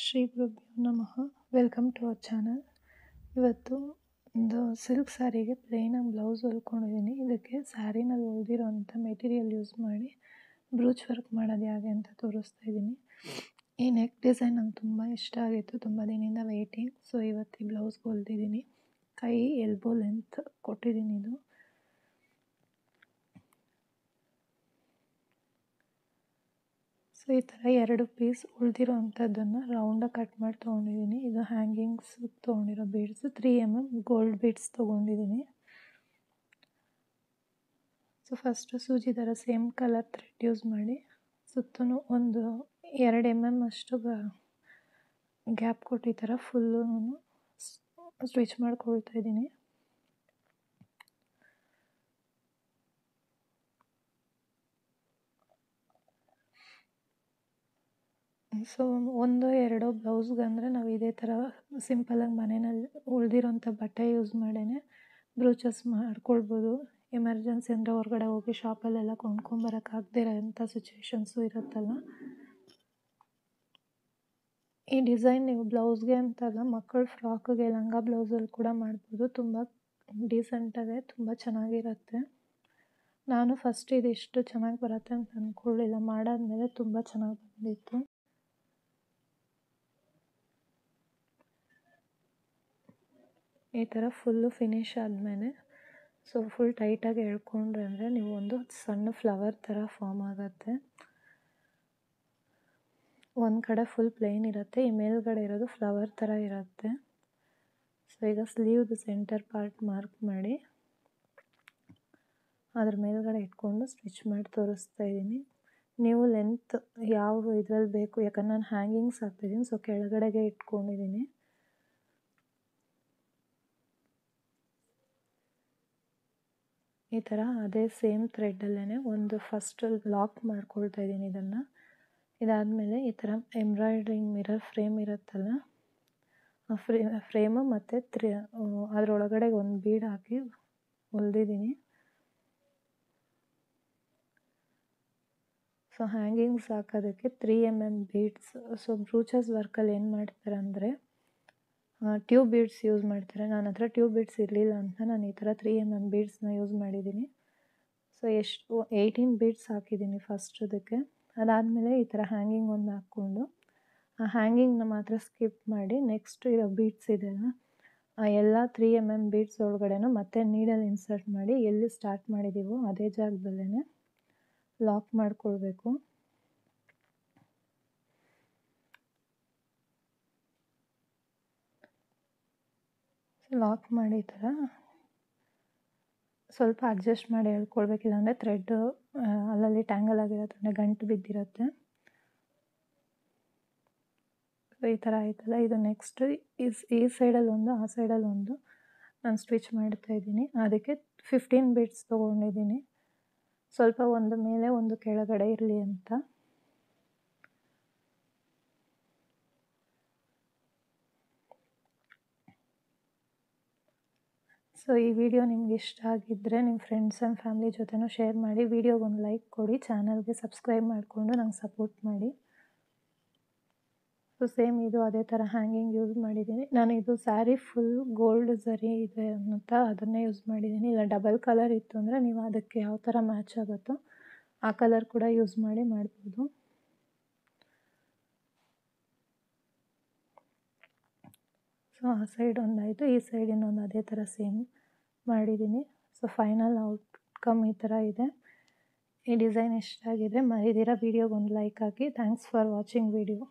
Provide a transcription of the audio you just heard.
ಶ್ರೀ ಗುರುಭ್ಯೋ ನಮಃ. Welcome to our channel. ಇವತ್ತು ಒಂದು ಸಿಲ್ಕ್ ಸ್ಯಾರಿಗೆ ಪ್ಲೇನಾಗಿ ಬ್ಲೌಸ್ ಹೊಲ್ಕೊಂಡಿದ್ದೀನಿ. ಇದಕ್ಕೆ ಸ್ಯಾರಿನಲ್ಲಿ ಹೊಲ್ದಿರೋಂಥ ಮೆಟೀರಿಯಲ್ ಯೂಸ್ ಮಾಡಿ ಬ್ರೂಚ್ ವರ್ಕ್ ಮಾಡೋದು ಹೇಗೆ ಅಂತ ತೋರಿಸ್ತಾ ಇದ್ದೀನಿ. ಈ ನೆಕ್ ಡಿಸೈನ್ ನಂಗೆ ತುಂಬ ಇಷ್ಟ ಆಗಿತ್ತು, ತುಂಬ ದಿನದಿಂದ ವೇಟಿಂಗ್. ಸೊ ಇವತ್ತು ಈ ಬ್ಲೌಸ್ ಹೊಲ್ದಿದ್ದೀನಿ. ಕೈ ಎಲ್ಬೋ ಲೆಂತ್ ಕೊಟ್ಟಿದ್ದೀನಿ. ಇದು ಸೊ ಈ ಥರ 2 ಪೀಸ್ ಉಳಿದಿರೋ ಅಂಥದ್ದನ್ನು ರೌಂಡಾಗಿ ಕಟ್ ಮಾಡಿ ತೊಗೊಂಡಿದ್ದೀನಿ. ಇದು ಹ್ಯಾಂಗಿಂಗ್ಸ್ ತೊಗೊಂಡಿರೋ ಬೀಡ್ಸ್ 3 mm ಗೋಲ್ಡ್ ಬೀಡ್ಸ್ ತೊಗೊಂಡಿದ್ದೀನಿ. ಸೊ ಫಸ್ಟು ಸೂಜಿ ಥರ ಸೇಮ್ ಕಲರ್ ಥ್ರೆಡ್ ಯೂಸ್ ಮಾಡಿ ಸುತ್ತಲೂ ಒಂದು 2 mm ಅಷ್ಟು ಗ್ಯಾಪ್ ಕೊಟ್ಟು ಈ ಥರ ಫುಲ್ಲು ಸ್ಟಿಚ್ ಮಾಡ್ಕೊಳ್ತಾ ಇದ್ದೀನಿ. ಸೊ 1-2 ಬ್ಲೌಸ್ಗಂದರೆ ನಾವು ಇದೇ ಥರ ಸಿಂಪಲಾಗಿ ಮನೆಯಲ್ಲಿ ಉಳಿದಿರೋಂಥ ಬಟ್ಟೆ ಯೂಸ್ ಮಾಡೇ ಬ್ರೂಚಸ್ ಮಾಡ್ಕೊಳ್ಬೋದು. ಎಮರ್ಜೆನ್ಸಿ ಅಂದರೆ ಹೊರಗಡೆ ಹೋಗಿ ಶಾಪಲ್ಲೆಲ್ಲ ಕೊಂಡ್ಕೊಂಬರೋಕ್ಕಾಗದೇ ಇರೋಂಥ ಸಿಚುವೇಶನ್ಸು ಇರುತ್ತಲ್ಲ. ಈ ಡಿಸೈನ್ ನೀವು ಬ್ಲೌಸ್ಗೆ ಅಂತಲ್ಲ, ಮಕ್ಕಳ ಫ್ರಾಕ್ಗೆ, ಲಂಗ ಬ್ಲೌಸಲ್ಲಿ ಕೂಡ ಮಾಡ್ಬೋದು. ತುಂಬ ಡೀಸೆಂಟಾಗೆ ತುಂಬ ಚೆನ್ನಾಗಿರುತ್ತೆ. ನಾನು ಫಸ್ಟ್ ಇದಿಷ್ಟು ಚೆನ್ನಾಗಿ ಬರುತ್ತೆ ಅಂತ ಅಂದ್ಕೊಳ್ಳಿಲ್ಲ, ಮಾಡಾದ್ಮೇಲೆ ತುಂಬ ಚೆನ್ನಾಗಿ ಬಂದಿತ್ತು. ಈ ಥರ ಫುಲ್ಲು ಫಿನಿಶ್ ಆದಮೇಲೆ ಸೊ ಫುಲ್ ಟೈಟಾಗಿ ಎಳ್ಕೊಂಡ್ರೆ ಅಂದರೆ ನೀವು ಒಂದು ಸಣ್ಣ ಫ್ಲವರ್ ಥರ ಫಾರ್ಮ್ ಆಗುತ್ತೆ. ಒಂದು ಕಡೆ ಫುಲ್ ಪ್ಲೇನ್ ಇರುತ್ತೆ, ಈ ಮೇಲ್ಗಡೆ ಇರೋದು ಫ್ಲವರ್ ಥರ ಇರುತ್ತೆ. ಸೊ ಈಗ ಸ್ಲೀವ್ದು ಸೆಂಟರ್ ಪಾರ್ಟ್ ಮಾರ್ಕ್ ಮಾಡಿ ಅದ್ರ ಮೇಲ್ಗಡೆ ಇಟ್ಕೊಂಡು ಸ್ಟಿಚ್ ಮಾಡಿ ತೋರಿಸ್ತಾ ಇದ್ದೀನಿ. ನೀವು ಲೆಂತ್ ಯಾವ ಇದರಲ್ಲಿ ಬೇಕು, ಯಾಕಂದ್ರೆ ನಾನು ಹ್ಯಾಂಗಿಂಗ್ಸ್ ಹಾಕ್ತಿದ್ದೀನಿ, ಸೊ ಕೆಳಗಡೆಗೆ ಇಟ್ಕೊಂಡಿದ್ದೀನಿ. ಈ ಥರ ಅದೇ ಸೇಮ್ ಥ್ರೆಡ್ಡಲ್ಲೇ ಒಂದು ಫಸ್ಟ್ ಲಾಕ್ ಮಾಡ್ಕೊಳ್ತಾ ಇದ್ದೀನಿ ಇದನ್ನು. ಇದಾದಮೇಲೆ ಈ ಥರ ಎಂಬ್ರಾಯ್ಡ್ರಿಂಗ್ ಮಿರರ್ ಫ್ರೇಮ್ ಇರುತ್ತಲ್ಲ, ಆ ಫ್ರೇಮು ಮತ್ತು ಅದರೊಳಗಡೆ ಒಂದು ಬೀಡ್ ಹಾಕಿ ಹೊಲ್ದಿದ್ದೀನಿ. ಸೊ ಹ್ಯಾಂಗಿಂಗ್ಸ್ ಹಾಕೋದಕ್ಕೆ 3 mm ಬೀಡ್ಸ್. ಸೊ ಬ್ರೂಚಸ್ ವರ್ಕಲ್ಲಿ ಏನು ಮಾಡ್ತಾರೆ ಅಂದರೆ ಟ್ಯೂಬ್ ಬೀಡ್ಸ್ ಯೂಸ್ ಮಾಡ್ತಾರೆ. ನನ್ನ ಹತ್ರ ಟ್ಯೂಬ್ ಬೀಡ್ಸ್ ಇರಲಿಲ್ಲ ಅಂತ ನಾನು ಈ ಥರ 3 mm ಬೀಡ್ಸ್ನ ಯೂಸ್ ಮಾಡಿದ್ದೀನಿ. ಸೊ 18 ಬೀಡ್ಸ್ ಹಾಕಿದ್ದೀನಿ ಫಸ್ಟ್ ಅದಕ್ಕೆ. ಅದಾದಮೇಲೆ ಈ ಥರ ಹ್ಯಾಂಗಿಂಗ್ ಒಂದು ಹಾಕ್ಕೊಂಡು ಆ ಹ್ಯಾಂಗಿಂಗ್ನ ಮಾತ್ರ ಸ್ಕಿಪ್ ಮಾಡಿ ನೆಕ್ಸ್ಟ್ ಇರೋ ಬೀಡ್ಸ್ ಇದೆಯಲ್ಲ, ಆ ಎಲ್ಲ 3 mm ಬೀಡ್ಸ್ ಒಳಗಡೆನೂ ಮತ್ತೆ ನೀಡಲ್ಲಿ ಇನ್ಸರ್ಟ್ ಮಾಡಿ ಎಲ್ಲಿ ಸ್ಟಾರ್ಟ್ ಮಾಡಿದ್ದೀವೋ ಅದೇ ಜಾಗದಲ್ಲೇ ಲಾಕ್ ಮಾಡ್ಕೊಳ್ಬೇಕು. ಲಾಕ್ ಮಾಡಿ ಈ ಥರ ಸ್ವಲ್ಪ ಅಡ್ಜಸ್ಟ್ ಮಾಡಿ ಎಳ್ಕೊಳ್ಬೇಕಿಲ್ಲ ಅಂದರೆ ಥ್ರೆಡ್ಡು ಅಲ್ಲಲ್ಲಿ ಟ್ಯಾಂಗಲ್ ಆಗಿರುತ್ತೆ, ಗಂಟು ಬಿದ್ದಿರುತ್ತೆ. ಸೊ ಈ ಥರ ಆಯ್ತಲ್ಲ, ಇದು ನೆಕ್ಸ್ಟ್ ಈ ಸೈಡಲ್ಲಿ ಒಂದು, ಆ ಸೈಡಲ್ಲಿ ಒಂದು ನಾನು ಸ್ಟಿಚ್ ಮಾಡ್ತಾಯಿದ್ದೀನಿ. ಅದಕ್ಕೆ 15 ಬೀಡ್ಸ್ ತೊಗೊಂಡಿದ್ದೀನಿ, ಸ್ವಲ್ಪ ಒಂದು ಮೇಲೆ ಒಂದು ಕೆಳಗಡೆ ಇರಲಿ ಅಂತ. ಸೊ ಈ ವಿಡಿಯೋ ನಿಮ್ಗೆ ಇಷ್ಟ ಆಗಿದ್ದರೆ ನಿಮ್ಮ ಫ್ರೆಂಡ್ಸ್ ಆ್ಯಂಡ್ ಫ್ಯಾಮಿಲಿ ಜೊತೆನೂ ಶೇರ್ ಮಾಡಿ. ವಿಡಿಯೋಗೊಂದು ಲೈಕ್ ಕೊಡಿ, ಚಾನಲ್ಗೆ ಸಬ್ಸ್ಕ್ರೈಬ್ ಮಾಡಿಕೊಂಡು ನಂಗೆ ಸಪೋರ್ಟ್ ಮಾಡಿ. ಸೊ ಸೇಮ್ ಇದು ಅದೇ ಥರ ಹ್ಯಾಂಗಿಂಗ್ ಯೂಸ್ ಮಾಡಿದ್ದೀನಿ. ನಾನು ಇದು ಸ್ಯಾರಿ ಫುಲ್ ಗೋಲ್ಡ್ ಝರಿ ಇದೆ ಅಂತ ಅದನ್ನೇ ಯೂಸ್ ಮಾಡಿದ್ದೀನಿ. ಇಲ್ಲ ಡಬಲ್ ಕಲರ್ ಇತ್ತು ಅಂದರೆ ನೀವು ಅದಕ್ಕೆ ಯಾವ ಥರ ಮ್ಯಾಚ್ ಆಗುತ್ತೋ ಆ ಕಲರ್ ಕೂಡ ಯೂಸ್ ಮಾಡಿ ಮಾಡ್ಬೋದು. ಸೊ ಆ ಸೈಡ್ ಒಂದಾಯಿತು, ಈ ಸೈಡ್ ಇನ್ನೊಂದು ಅದೇ ಥರ ಸೇಮ್ ಮಾಡಿದ್ದೀನಿ. ಸೊ ಫೈನಲ್ ಔಟ್ಕಮ್ ಈ ಥರ ಇದೆ. ಈ ಡಿಸೈನ್ ಇಷ್ಟ ಆಗಿದ್ರೆ ಮರಿದಿರ ವಿಡಿಯೋಗೊಂದು ಲೈಕ್ ಹಾಕಿ. Thanks for watching video.